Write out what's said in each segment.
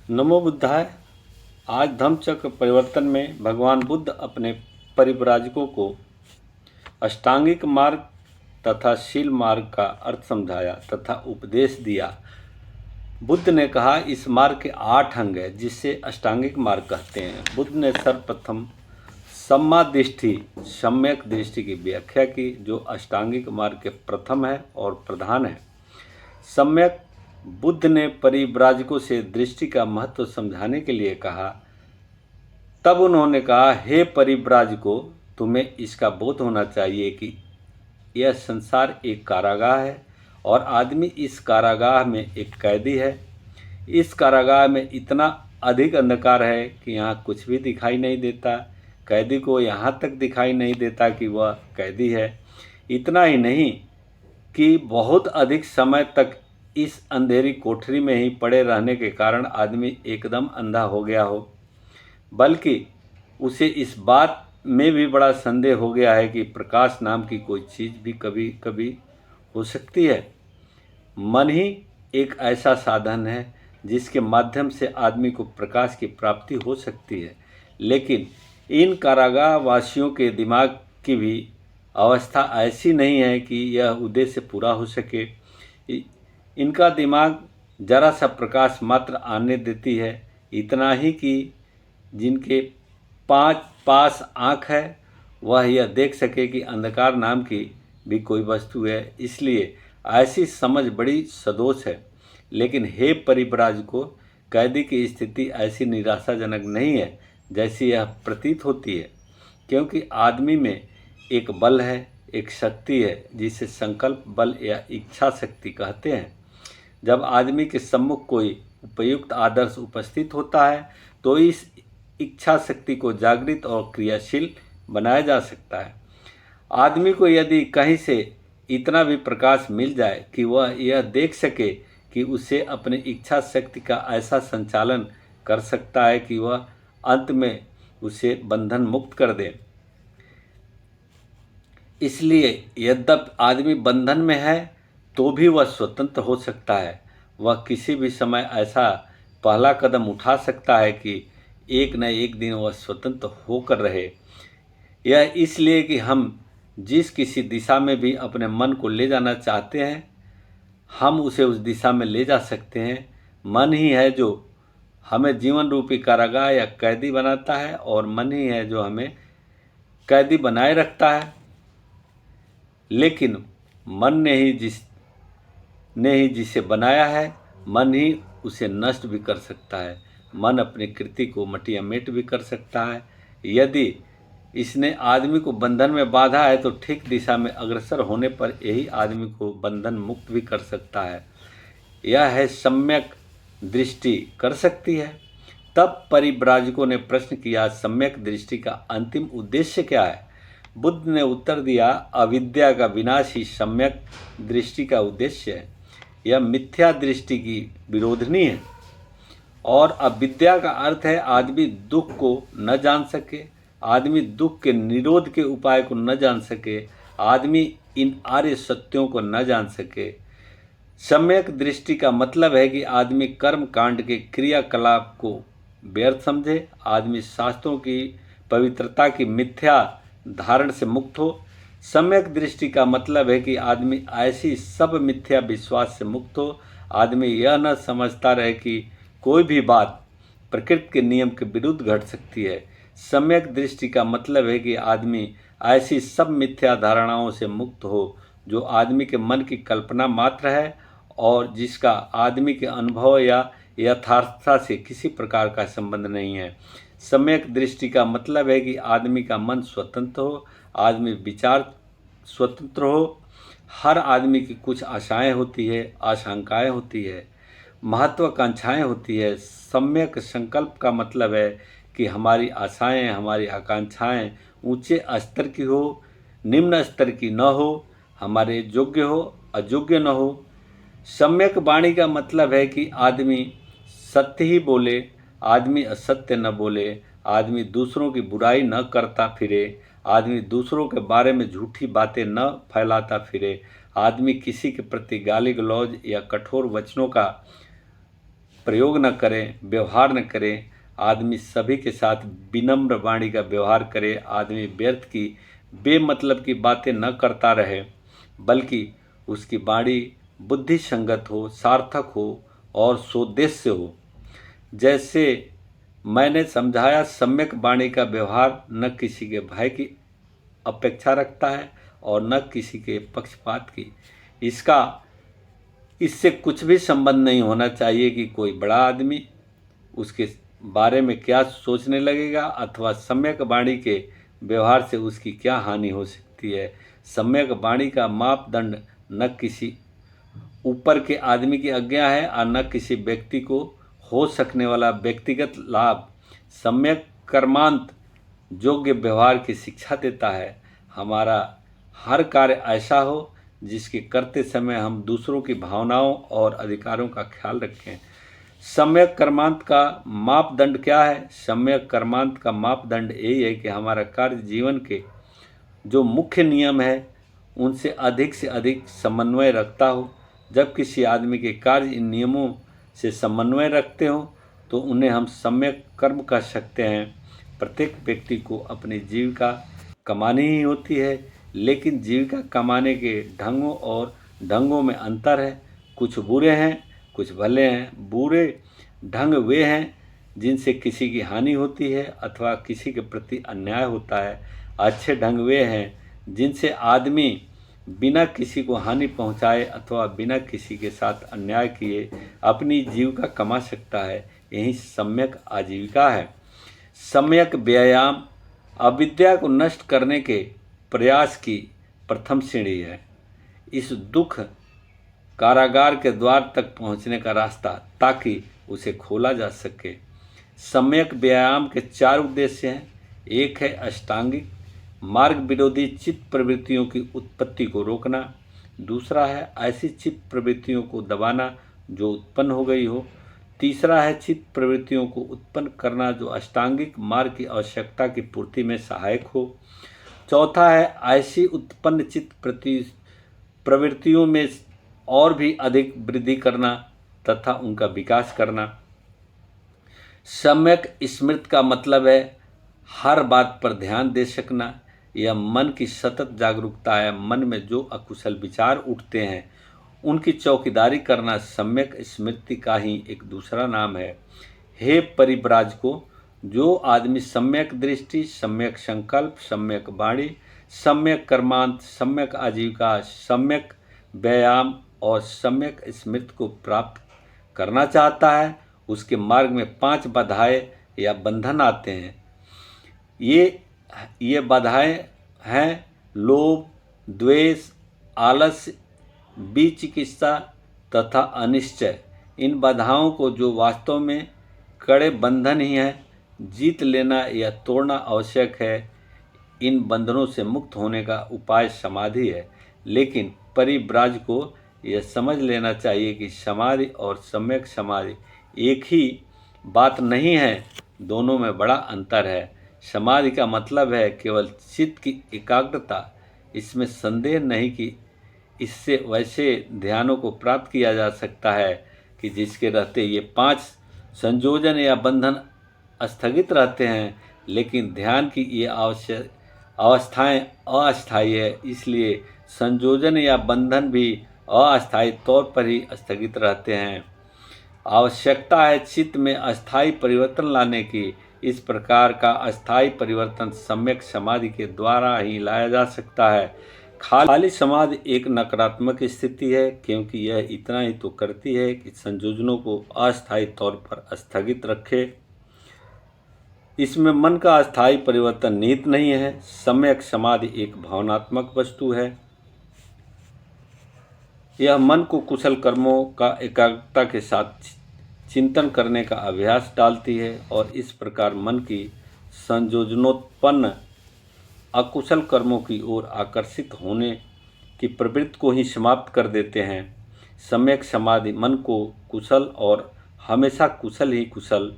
नमो बुद्धाय। आज धम्मचक्र परिवर्तन में भगवान बुद्ध अपने परिव्राजकों को अष्टांगिक मार्ग तथा शील मार्ग का अर्थ समझाया तथा उपदेश दिया। बुद्ध ने कहा इस मार्ग के 8 अंग हैं जिसे अष्टांगिक मार्ग कहते हैं। बुद्ध ने सर्वप्रथम सम्मा दृष्टि सम्यक दृष्टि की व्याख्या की जो अष्टांगिक मार्ग के प्रथम है और प्रधान है। सम्यक बुद्ध ने परिव्राजकों से दृष्टि का महत्व समझाने के लिए कहा। तब उन्होंने कहा, हे परिव्राजकों, तुम्हें इसका बोध होना चाहिए कि यह संसार एक कारागाह है और आदमी इस कारागाह में एक कैदी है। इस कारागाह में इतना अधिक अंधकार है कि यहाँ कुछ भी दिखाई नहीं देता। कैदी को यहाँ तक दिखाई नहीं देता कि वह कैदी है। इतना ही नहीं कि बहुत अधिक समय तक इस अंधेरी कोठरी में ही पड़े रहने के कारण आदमी एकदम अंधा हो गया हो, बल्कि उसे इस बात में भी बड़ा संदेह हो गया है कि प्रकाश नाम की कोई चीज़ भी कभी कभी हो सकती है। मन ही एक ऐसा साधन है जिसके माध्यम से आदमी को प्रकाश की प्राप्ति हो सकती है, लेकिन इन कारागाह वासियों के दिमाग की भी अवस्था ऐसी नहीं है कि यह उद्देश्य पूरा हो सके। इनका दिमाग जरा सा प्रकाश मात्र आने देती है, इतना ही कि जिनके 5 पास आँख है वह यह देख सके कि अंधकार नाम की भी कोई वस्तु है। इसलिए ऐसी समझ बड़ी सदोष है। लेकिन हे परिव्राजकों, कैदी की स्थिति ऐसी निराशाजनक नहीं है जैसी यह प्रतीत होती है, क्योंकि आदमी में एक बल है, एक शक्ति है जिसे संकल्प बल या इच्छा शक्ति कहते हैं। जब आदमी के सम्मुख कोई उपयुक्त आदर्श उपस्थित होता है तो इस इच्छा शक्ति को जागृत और क्रियाशील बनाया जा सकता है। आदमी को यदि कहीं से इतना भी प्रकाश मिल जाए कि वह यह देख सके कि उसे अपनी इच्छा शक्ति का ऐसा संचालन कर सकता है कि वह अंत में उसे बंधन मुक्त कर दे। इसलिए यद्यपि आदमी बंधन में है तो भी वह स्वतंत्र हो सकता है। वह किसी भी समय ऐसा पहला कदम उठा सकता है कि एक न एक दिन वह स्वतंत्र होकर रहे। यह इसलिए कि हम जिस किसी दिशा में भी अपने मन को ले जाना चाहते हैं, हम उसे उस दिशा में ले जा सकते हैं। मन ही है जो हमें जीवन रूपी कारागाह या कैदी बनाता है और मन ही है जो हमें कैदी बनाए रखता है। लेकिन मन ने ही जिसे बनाया है, मन ही उसे नष्ट भी कर सकता है। मन अपनी कृति को मटियामेट भी कर सकता है। यदि इसने आदमी को बंधन में बांधा है तो ठीक दिशा में अग्रसर होने पर यही आदमी को बंधन मुक्त भी कर सकता है। यह है सम्यक दृष्टि कर सकती है। तब परिव्राजकों ने प्रश्न किया, सम्यक दृष्टि का अंतिम उद्देश्य क्या है? बुद्ध ने उत्तर दिया, अविद्या का विनाश ही सम्यक दृष्टि का उद्देश्य है। यह मिथ्या दृष्टि की विरोधनी है। और अविद्या का अर्थ है आदमी दुख को न जान सके, आदमी दुख के निरोध के उपाय को न जान सके, आदमी इन आर्य सत्यों को न जान सके। सम्यक दृष्टि का मतलब है कि आदमी कर्म कांड के क्रियाकलाप को व्यर्थ समझे, आदमी शास्त्रों की पवित्रता की मिथ्या धारण से मुक्त हो। सम्यक दृष्टि का मतलब है कि आदमी ऐसी सब मिथ्या विश्वास से मुक्त हो। आदमी यह न समझता रहे कि कोई भी बात प्रकृति के नियम के विरुद्ध घट सकती है। सम्यक दृष्टि का मतलब है कि आदमी ऐसी सब मिथ्या धारणाओं से मुक्त हो जो आदमी के मन की कल्पना मात्र है और जिसका आदमी के अनुभव या यथार्थता से किसी प्रकार का संबंध नहीं है। सम्यक दृष्टि का मतलब है कि आदमी का मन स्वतंत्र हो, आदमी विचार स्वतंत्र हो। हर आदमी की कुछ आशाएं होती है, आशंकाएं होती है, महत्वाकांक्षाएं होती है। सम्यक संकल्प का मतलब है कि हमारी आशाएं, हमारी आकांक्षाएं ऊंचे स्तर की हो, निम्न स्तर की न हो, हमारे योग्य हो, अयोग्य न हो। सम्यक वाणी का मतलब है कि आदमी सत्य ही बोले, आदमी असत्य न बोले, आदमी दूसरों की बुराई न करता फिरे, आदमी दूसरों के बारे में झूठी बातें न फैलाता फिरे, आदमी किसी के प्रति गाली गलौज या कठोर वचनों का प्रयोग न करें, व्यवहार न करें। आदमी सभी के साथ विनम्र वाणी का व्यवहार करे। आदमी व्यर्थ की बेमतलब की बातें न करता रहे, बल्कि उसकी वाणी बुद्धि संगत हो, सार्थक हो और सोद्देश्य हो। जैसे मैंने समझाया, सम्यक वाणी का व्यवहार न किसी के भय की अपेक्षा रखता है और न किसी के पक्षपात की। इससे कुछ भी संबंध नहीं होना चाहिए कि कोई बड़ा आदमी उसके बारे में क्या सोचने लगेगा अथवा सम्यक वाणी के व्यवहार से उसकी क्या हानि हो सकती है। सम्यक वाणी का मापदंड न किसी ऊपर के आदमी की आज्ञा है और न किसी व्यक्ति को हो सकने वाला व्यक्तिगत लाभ। सम्यक कर्मांत योग्य व्यवहार की शिक्षा देता है। हमारा हर कार्य ऐसा हो जिसके करते समय हम दूसरों की भावनाओं और अधिकारों का ख्याल रखें। सम्यक कर्मांत का मापदंड क्या है? सम्यक कर्मांत का मापदंड यही है कि हमारा कार्य जीवन के जो मुख्य नियम है उनसे अधिक समन्वय रखता हो। जब किसी आदमी के कार्य इन नियमों से समन्वय रखते हो तो उन्हें हम सम्यक कर्म कह सकते हैं। प्रत्येक व्यक्ति को अपनी जीविका कमानी ही होती है, लेकिन जीविका कमाने के ढंगों में अंतर है। कुछ बुरे हैं, कुछ भले हैं। बुरे ढंग वे हैं जिनसे किसी की हानि होती है अथवा किसी के प्रति अन्याय होता है। अच्छे ढंग वे हैं जिनसे आदमी बिना किसी को हानि पहुंचाए अथवा बिना किसी के साथ अन्याय किए अपनी जीविका कमा सकता है। यही सम्यक आजीविका है। सम्यक व्यायाम अविद्या को नष्ट करने के प्रयास की प्रथम सीढ़ी है। इस दुख कारागार के द्वार तक पहुंचने का रास्ता ताकि उसे खोला जा सके। सम्यक व्यायाम के 4 उद्देश्य हैं। एक है अष्टांगिक मार्ग विरोधी चित्त प्रवृत्तियों की उत्पत्ति को रोकना। दूसरा है ऐसी चित्त प्रवृत्तियों को दबाना जो उत्पन्न हो गई हो। तीसरा है चित्त प्रवृत्तियों को उत्पन्न करना जो अष्टांगिक मार्ग की आवश्यकता की पूर्ति में सहायक हो। चौथा है ऐसी उत्पन्न चित्त प्रवृत्तियों में और भी अधिक वृद्धि करना तथा उनका विकास करना। सम्यक स्मृति का मतलब है हर बात पर ध्यान दे सकना। यह मन की सतत जागरूकता है। मन में जो अकुशल विचार उठते हैं उनकी चौकीदारी करना सम्यक स्मृति का ही एक दूसरा नाम है। हे परिव्राजकों, जो आदमी सम्यक दृष्टि, सम्यक संकल्प, सम्यक वाणी, सम्यक कर्मांत, सम्यक आजीविका, सम्यक व्यायाम और सम्यक स्मृति को प्राप्त करना चाहता है, उसके मार्ग में 5 बाधाएं या बंधन आते हैं। ये बाधाएं हैं लोभ, द्वेष, आलस्य, विचिकित्सा तथा अनिश्चय। इन बाधाओं को जो वास्तव में कड़े बंधन ही हैं, जीत लेना या तोड़ना आवश्यक है। इन बंधनों से मुक्त होने का उपाय समाधि है। लेकिन परिव्राज को यह समझ लेना चाहिए कि समाधि और सम्यक समाधि एक ही बात नहीं है, दोनों में बड़ा अंतर है। समाधि का मतलब है केवल चित्त की एकाग्रता। इसमें संदेह नहीं कि इससे वैसे ध्यानों को प्राप्त किया जा सकता है कि जिसके रहते ये 5 संयोजन या बंधन स्थगित रहते हैं, लेकिन ध्यान की ये अवस्थाएं अस्थायी है, इसलिए संयोजन या बंधन भी अस्थायी तौर पर ही स्थगित रहते हैं। आवश्यकता है चित्त में अस्थायी परिवर्तन लाने की। इस प्रकार का अस्थायी परिवर्तन सम्यक समाधि के द्वारा ही लाया जा सकता है। खाली समाधि एक नकारात्मक स्थिति है, क्योंकि यह इतना ही तो करती है कि संयोजनों को अस्थायी तौर पर स्थगित रखे। इसमें मन का अस्थायी परिवर्तन निहित नहीं है। सम्यक समाधि एक भावनात्मक वस्तु है। यह मन को कुशल कर्मों का एकाग्रता के साथ चिंतन करने का अभ्यास डालती है और इस प्रकार मन की संयोजनोत्पन्न अकुशल कर्मों की ओर आकर्षित होने की प्रवृत्ति को ही समाप्त कर देते हैं। सम्यक समाधि मन को कुशल और हमेशा कुशल ही कुशल,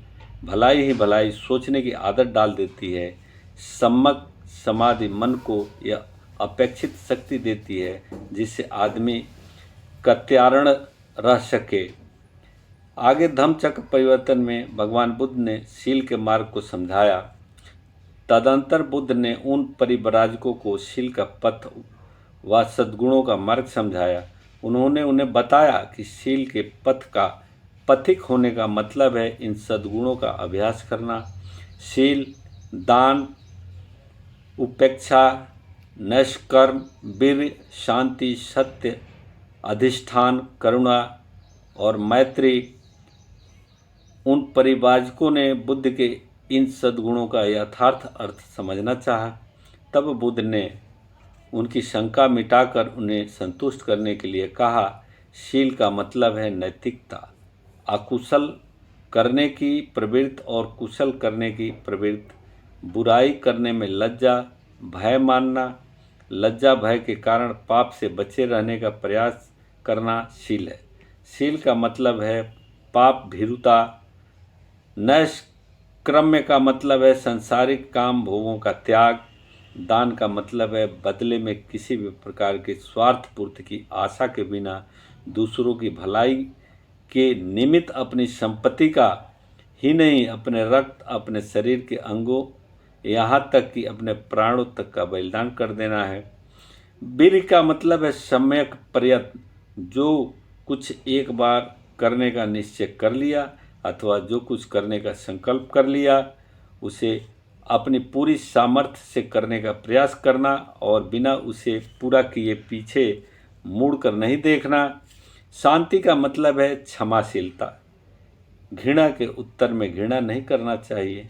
भलाई ही भलाई सोचने की आदत डाल देती है। सम्यक समाधि मन को यह अपेक्षित शक्ति देती है जिससे आदमी कत्यारण रह सके। आगे धम्मचक्र परिवर्तन में भगवान बुद्ध ने शील के मार्ग को समझाया। तदंतर बुद्ध ने उन परिव्राजकों को शील का पथ व सद्गुणों का मार्ग समझाया। उन्होंने उन्हें बताया कि शील के पथ का पथिक होने का मतलब है इन सद्गुणों का अभ्यास करना। शील, दान, उपेक्षा, नैष्कर्म, वीर्य, शांति, सत्य, अधिष्ठान, करुणा और मैत्री। उन परिव्राजकों ने बुद्ध के इन सद्गुणों का यथार्थ अर्थ समझना चाहा। तब बुद्ध ने उनकी शंका मिटाकर उन्हें संतुष्ट करने के लिए कहा, शील का मतलब है नैतिकता, अकुशल करने की प्रवृत्ति और कुशल करने की प्रवृत्ति, बुराई करने में लज्जा, भय मानना, लज्जा भय के कारण पाप से बचे रहने का प्रयास करना शील है। शील का मतलब है पाप भीरुता। नैष्कर्म्य का मतलब है सांसारिक काम भोगों का त्याग। दान का मतलब है बदले में किसी भी प्रकार के स्वार्थ पूर्ति की आशा के बिना दूसरों की भलाई के निमित्त अपनी संपत्ति का ही नहीं, अपने रक्त, अपने शरीर के अंगों, यहाँ तक कि अपने प्राणों तक का बलिदान कर देना है। वीर्य का मतलब है सम्यक प्रयत्न। जो कुछ एक बार करने का निश्चय कर लिया अथवा जो कुछ करने का संकल्प कर लिया उसे अपनी पूरी सामर्थ्य से करने का प्रयास करना और बिना उसे पूरा किए पीछे मुड़कर नहीं देखना। शांति का मतलब है क्षमाशीलता। घृणा के उत्तर में घृणा नहीं करना चाहिए,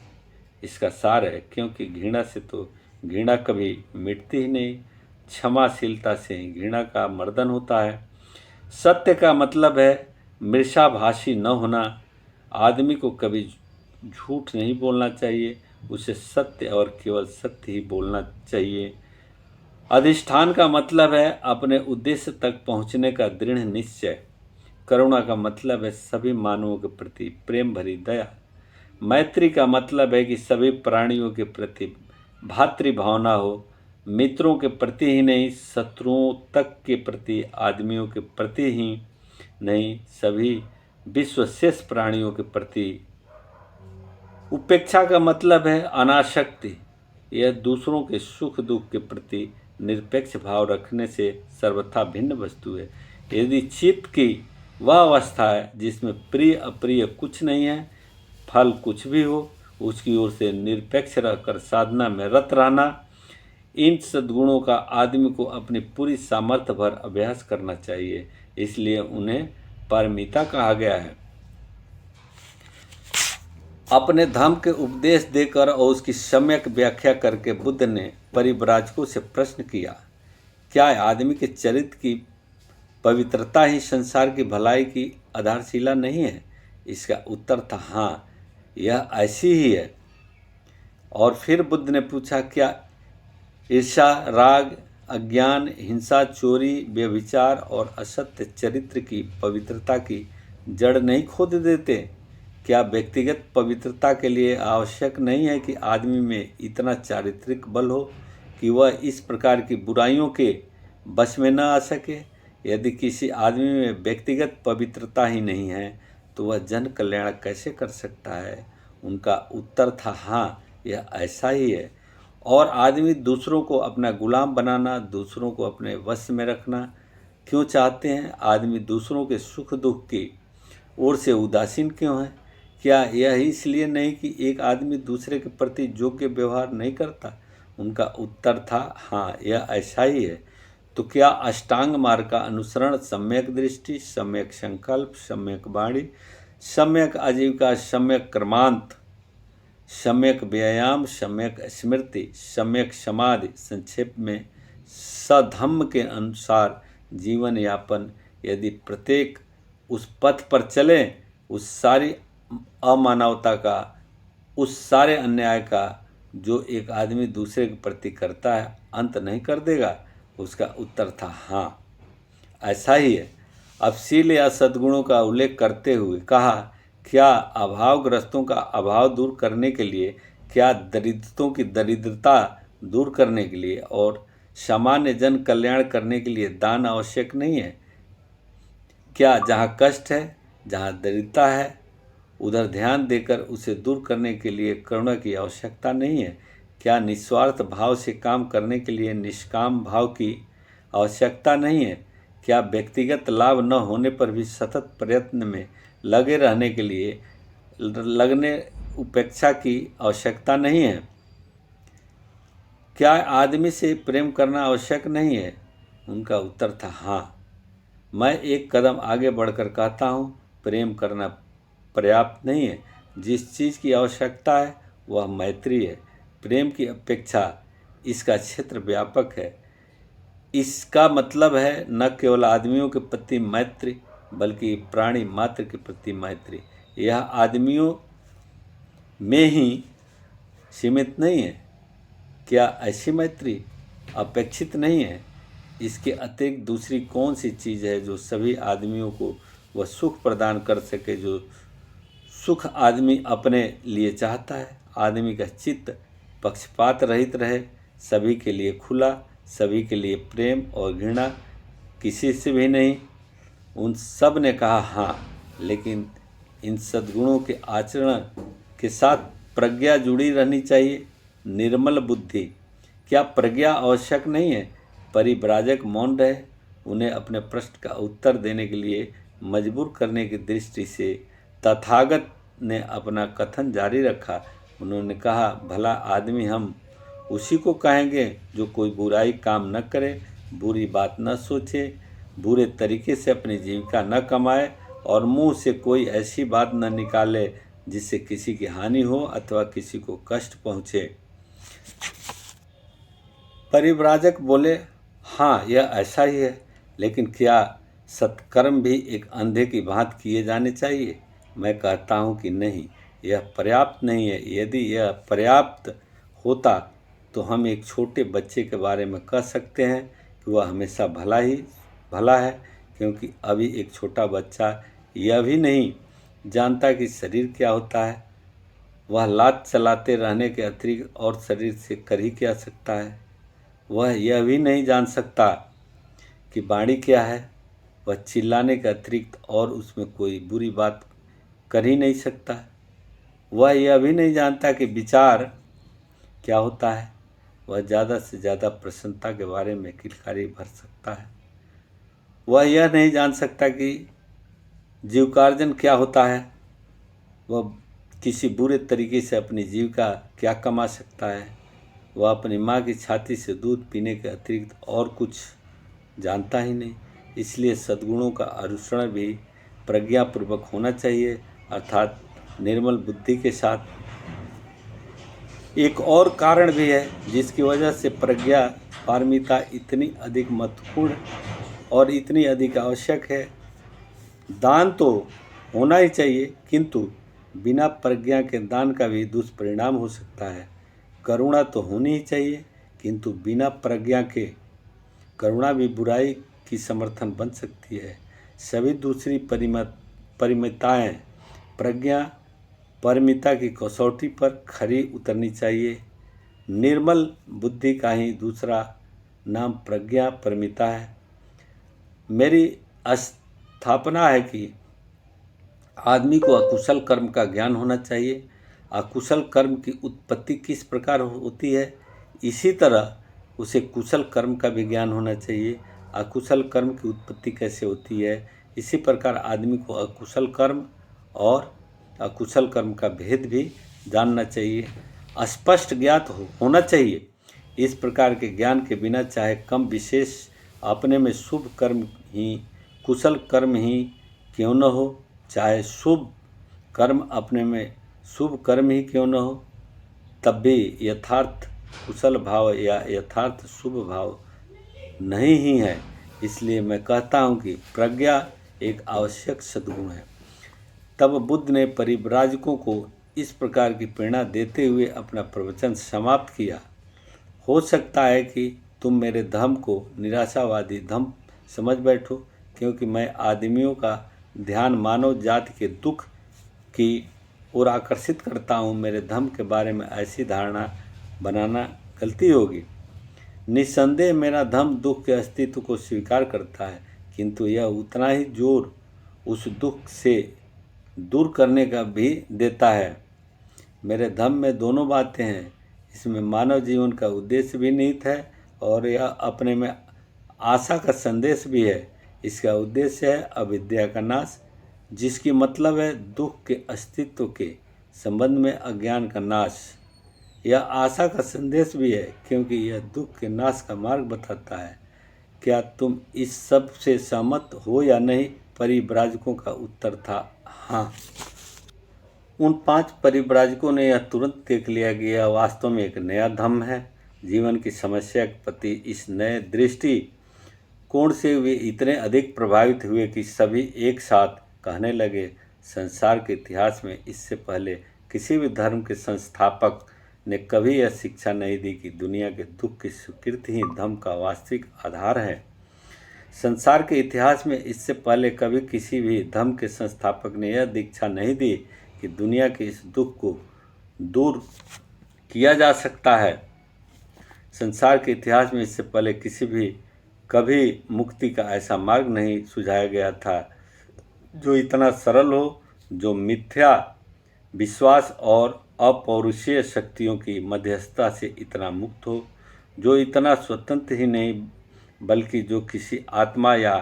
इसका सार है, क्योंकि घृणा से तो घृणा कभी मिटती ही नहीं। क्षमाशीलता से घृणा का मर्दन होता है। सत्य का मतलब है मृषाभाषी न होना। आदमी को कभी झूठ नहीं बोलना चाहिए, उसे सत्य और केवल सत्य ही बोलना चाहिए। अधिष्ठान का मतलब है अपने उद्देश्य तक पहुंचने का दृढ़ निश्चय। करुणा का मतलब है सभी मानवों के प्रति प्रेम भरी दया। मैत्री का मतलब है कि सभी प्राणियों के प्रति भातृ भावना हो। मित्रों के प्रति ही नहीं, शत्रुओं तक के प्रति, आदमियों के प्रति ही नहीं, सभी विश्वशेष प्राणियों के प्रति। उपेक्षा का मतलब है अनासक्ति। यह दूसरों के सुख दुख के प्रति निरपेक्ष भाव रखने से सर्वथा भिन्न वस्तु है। यदि चित्त की वह अवस्था है जिसमें प्रिय अप्रिय कुछ नहीं है, फल कुछ भी हो, उसकी ओर से निरपेक्ष रहकर साधना में रत रहना। इन सद्गुणों का आदमी को अपनी पूरी सामर्थ्य भर अभ्यास करना चाहिए, इसलिए उन्हें पारमिता कहा गया है। अपने धर्म के उपदेश देकर और उसकी सम्यक व्याख्या करके बुद्ध ने परिव्राजकों से प्रश्न किया, क्या आदमी के चरित्र की पवित्रता ही संसार की भलाई की आधारशिला नहीं है? इसका उत्तर था हाँ, यह ऐसी ही है। और फिर बुद्ध ने पूछा, क्या ईर्ष्या, राग, अज्ञान, हिंसा, चोरी, व्यभिचार और असत्य चरित्र की पवित्रता की जड़ नहीं खोद देते? क्या व्यक्तिगत पवित्रता के लिए आवश्यक नहीं है कि आदमी में इतना चारित्रिक बल हो कि वह इस प्रकार की बुराइयों के बस में न आ सके? यदि किसी आदमी में व्यक्तिगत पवित्रता ही नहीं है तो वह जन कल्याण कैसे कर सकता है? उनका उत्तर था हाँ, यह ऐसा ही है। और आदमी दूसरों को अपना गुलाम बनाना, दूसरों को अपने वश में रखना क्यों चाहते हैं? आदमी दूसरों के सुख दुख की ओर से उदासीन क्यों है? क्या यह इसलिए नहीं कि एक आदमी दूसरे के प्रति योग्य व्यवहार नहीं करता? उनका उत्तर था हाँ, यह ऐसा ही है। तो क्या अष्टांग मार्ग का अनुसरण, सम्यक दृष्टि, सम्यक संकल्प, सम्यक वाणी, सम्यक आजीविका, सम्यक कर्मांत, सम्यक व्यायाम, सम्यक स्मृति, सम्यक समाधि, संक्षेप में सधम्म के अनुसार जीवन यापन, यदि प्रत्येक उस पथ पर चलें, उस सारी अमानवता का, उस सारे अन्याय का जो एक आदमी दूसरे के प्रति करता है, अंत नहीं कर देगा? उसका उत्तर था हाँ, ऐसा ही है। अब शील या सद्गुणों का उल्लेख करते हुए कहा, क्या अभावग्रस्तों का अभाव दूर करने के लिए, क्या दरिद्रतों की दरिद्रता दूर करने के लिए और सामान्य जन कल्याण करने के लिए दान आवश्यक नहीं है? क्या जहाँ कष्ट है जहाँ दरिद्रता है उधर ध्यान देकर उसे दूर करने के लिए करुणा की आवश्यकता नहीं है? क्या निस्वार्थ भाव से काम करने के लिए निष्काम भाव की आवश्यकता नहीं है? क्या व्यक्तिगत लाभ न होने पर भी सतत प्रयत्न में लगे रहने के लिए लगने उपेक्षा की आवश्यकता नहीं है? क्या आदमी से प्रेम करना आवश्यक नहीं है? उनका उत्तर था हाँ। मैं एक कदम आगे बढ़कर कहता हूँ, प्रेम करना पर्याप्त नहीं है। जिस चीज़ की आवश्यकता है वह मैत्री है। प्रेम की अपेक्षा इसका क्षेत्र व्यापक है। इसका मतलब है न केवल आदमियों के प्रति मैत्री बल्कि प्राणी मात्र के प्रति मैत्री। यह आदमियों में ही सीमित नहीं है। क्या ऐसी मैत्री अपेक्षित नहीं है? इसके अतिरिक्त दूसरी कौन सी चीज़ है जो सभी आदमियों को वह सुख प्रदान कर सके जो सुख आदमी अपने लिए चाहता है? आदमी का चित्त पक्षपात रहित रहे, सभी के लिए खुला, सभी के लिए प्रेम और घृणा, किसी से भी नहीं। उन सब ने कहा हाँ, लेकिन इन सद्गुणों के आचरण के साथ प्रज्ञा जुड़ी रहनी चाहिए। निर्मल बुद्धि। क्या प्रज्ञा आवश्यक नहीं है? परिव्राजक मौन रहे। उन्हें अपने प्रश्न का उत्तर देने के लिए मजबूर करने की दृष्टि से तथागत ने अपना कथन जारी रखा। उन्होंने कहा, भला आदमी हम उसी को कहेंगे जो कोई बुराई काम न करे, बुरी बात न सोचे, बुरे तरीके से अपनी जीविका न कमाए और मुंह से कोई ऐसी बात न निकाले जिससे किसी की हानि हो अथवा किसी को कष्ट पहुँचे। परिव्राजक बोले, हाँ यह ऐसा ही है, लेकिन क्या सत्कर्म भी एक अंधे की भांति किए जाने चाहिए? मैं कहता हूँ कि नहीं, यह पर्याप्त नहीं है। यदि यह पर्याप्त होता तो हम एक छोटे बच्चे के बारे में कह सकते हैं कि वह हमेशा भला है, क्योंकि अभी एक छोटा बच्चा यह भी नहीं जानता कि शरीर क्या होता है। वह लात चलाते रहने के अतिरिक्त और शरीर से कर ही क्या सकता है। वह यह भी नहीं जान सकता कि वाणी क्या है। वह चिल्लाने के अतिरिक्त और उसमें कोई बुरी बात कर ही नहीं सकता। वह यह भी नहीं जानता कि विचार क्या होता है। वह ज़्यादा से ज़्यादा प्रसन्नता के बारे में किलकारी भर सकता है। वह यह नहीं जान सकता कि जीविकार्जन क्या होता है। वह किसी बुरे तरीके से अपनी जीविका क्या कमा सकता है। वह अपनी माँ की छाती से दूध पीने के अतिरिक्त और कुछ जानता ही नहीं। इसलिए सद्गुणों का अनुसरण भी प्रज्ञापूर्वक होना चाहिए, अर्थात निर्मल बुद्धि के साथ। एक और कारण भी है जिसकी वजह से प्रज्ञा पारमिता इतनी अधिक महत्वपूर्ण और इतनी अधिक आवश्यक है। दान तो होना ही चाहिए, किंतु बिना प्रज्ञा के दान का भी दुष्परिणाम हो सकता है। करुणा तो होनी ही चाहिए, किंतु बिना प्रज्ञा के करुणा भी बुराई की समर्थन बन सकती है। सभी दूसरी परिमिताएं प्रज्ञा परमिता की कसौटी पर खरी उतरनी चाहिए। निर्मल बुद्धि का ही दूसरा नाम प्रज्ञा परमिता है। मेरी स्थापना है कि आदमी को अकुशल कर्म का ज्ञान होना चाहिए। अकुशल कर्म की उत्पत्ति किस प्रकार होती है, इसी तरह उसे कुशल कर्म का भी ज्ञान होना चाहिए। अकुशल कर्म की उत्पत्ति कैसे होती है, इसी प्रकार आदमी को अकुशल कर्म और अकुशल कर्म का भेद भी जानना चाहिए, स्पष्ट ज्ञात होना चाहिए। इस प्रकार के ज्ञान के बिना चाहे कम विशेष अपने में शुभ कर्म ही कुशल कर्म ही क्यों न हो, चाहे शुभ कर्म अपने में शुभ कर्म ही क्यों न हो, तब भी यथार्थ कुशल भाव या यथार्थ शुभ भाव नहीं ही है। इसलिए मैं कहता हूँ कि प्रज्ञा एक आवश्यक सद्गुण है। तब बुद्ध ने परिव्राजकों को इस प्रकार की प्रेरणा देते हुए अपना प्रवचन समाप्त किया। हो सकता है कि तुम मेरे धर्म को निराशावादी धर्म समझ बैठो, क्योंकि मैं आदमियों का ध्यान मानव जाति के दुख की ओर आकर्षित करता हूँ। मेरे धर्म के बारे में ऐसी धारणा बनाना गलती होगी। निस्संदेह मेरा धर्म दुख के अस्तित्व को स्वीकार करता है, किंतु यह उतना ही जोर उस दुख से दूर करने का भी देता है। मेरे धम्म में दोनों बातें हैं। इसमें मानव जीवन का उद्देश्य भी निहित है और यह अपने में आशा का संदेश भी है। इसका उद्देश्य है अविद्या का नाश, जिसकी मतलब है दुख के अस्तित्व के संबंध में अज्ञान का नाश। यह आशा का संदेश भी है क्योंकि यह दुख के नाश का मार्ग बताता है। क्या तुम इस सब से सहमत हो या नहीं? परिव्राजकों का उत्तर था हाँ। उन 5 परिव्राजकों ने यह तुरंत देख लिया कि यह वास्तव में एक नया धम्म है। जीवन की समस्या के प्रति इस नए दृष्टि कोण से वे इतने अधिक प्रभावित हुए कि सभी एक साथ कहने लगे, संसार के इतिहास में इससे पहले किसी भी धर्म के संस्थापक ने कभी यह शिक्षा नहीं दी कि दुनिया के दुख की स्वीकृति ही धर्म का वास्तविक आधार है। संसार के इतिहास में इससे पहले कभी किसी भी धर्म के संस्थापक ने यह दीक्षा नहीं दी कि दुनिया के इस दुख को दूर किया जा सकता है। संसार के इतिहास में इससे पहले कभी मुक्ति का ऐसा मार्ग नहीं सुझाया गया था जो इतना सरल हो, जो मिथ्या विश्वास और अपौरुषीय शक्तियों की मध्यस्थता से इतना मुक्त हो, जो इतना स्वतंत्र ही नहीं बल्कि जो किसी आत्मा या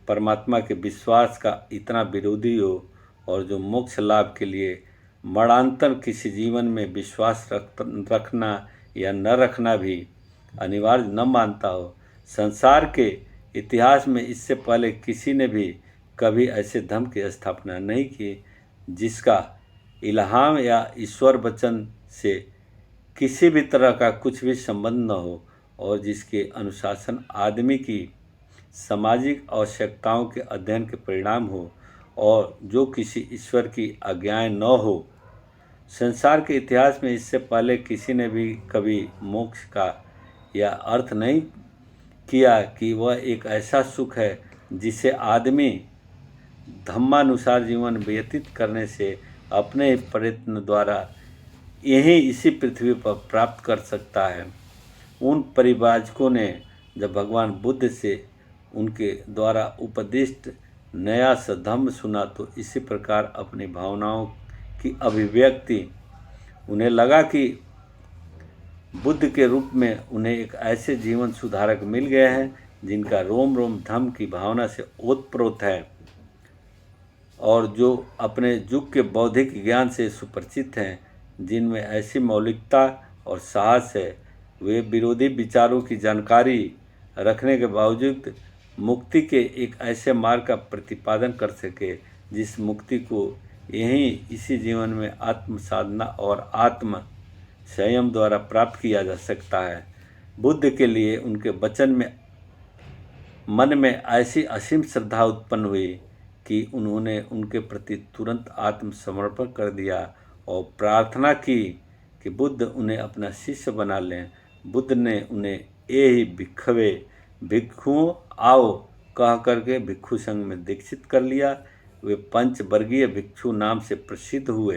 परमात्मा के विश्वास का इतना विरोधी हो, और जो मोक्ष लाभ के लिए मरणांतर किसी जीवन में विश्वास रखना या न रखना भी अनिवार्य न मानता हो। संसार के इतिहास में इससे पहले किसी ने भी कभी ऐसे धर्म की स्थापना नहीं की जिसका इल्हाम या ईश्वर वचन से किसी भी तरह का कुछ भी संबंध न हो और जिसके अनुशासन आदमी की सामाजिक आवश्यकताओं के अध्ययन के परिणाम हो और जो किसी ईश्वर की आज्ञाएं न हो। संसार के इतिहास में इससे पहले किसी ने भी कभी मोक्ष का यह अर्थ नहीं किया कि वह एक ऐसा सुख है जिसे आदमी धर्मानुसार जीवन व्यतीत करने से अपने ही प्रयत्न द्वारा यहीं इसी पृथ्वी पर प्राप्त कर सकता है। उन परिव्राजकों ने जब भगवान बुद्ध से उनके द्वारा उपदिष्ट नया सधम्म सुना तो इसी प्रकार अपनी भावनाओं की अभिव्यक्ति उन्हें लगा कि बुद्ध के रूप में उन्हें एक ऐसे जीवन सुधारक मिल गए हैं जिनका रोम रोम धर्म की भावना से ओतप्रोत है और जो अपने युग के बौद्धिक ज्ञान से सुपरिचित हैं, जिनमें ऐसी मौलिकता और साहस है वे विरोधी विचारों की जानकारी रखने के बावजूद मुक्ति के एक ऐसे मार्ग का प्रतिपादन कर सके जिस मुक्ति को यहीं इसी जीवन में आत्म साधना और आत्म संयम द्वारा प्राप्त किया जा सकता है। बुद्ध के लिए उनके वचन में मन में ऐसी असीम श्रद्धा उत्पन्न हुई कि उन्होंने उनके प्रति तुरंत आत्मसमर्पण कर दिया और प्रार्थना की कि बुद्ध उन्हें अपना शिष्य बना लें। बुद्ध ने उन्हें ए ही भिक्षुओं आओ कह करके भिक्षु संघ में दीक्षित कर लिया। वे पंचवर्गीय भिक्षु नाम से प्रसिद्ध हुए।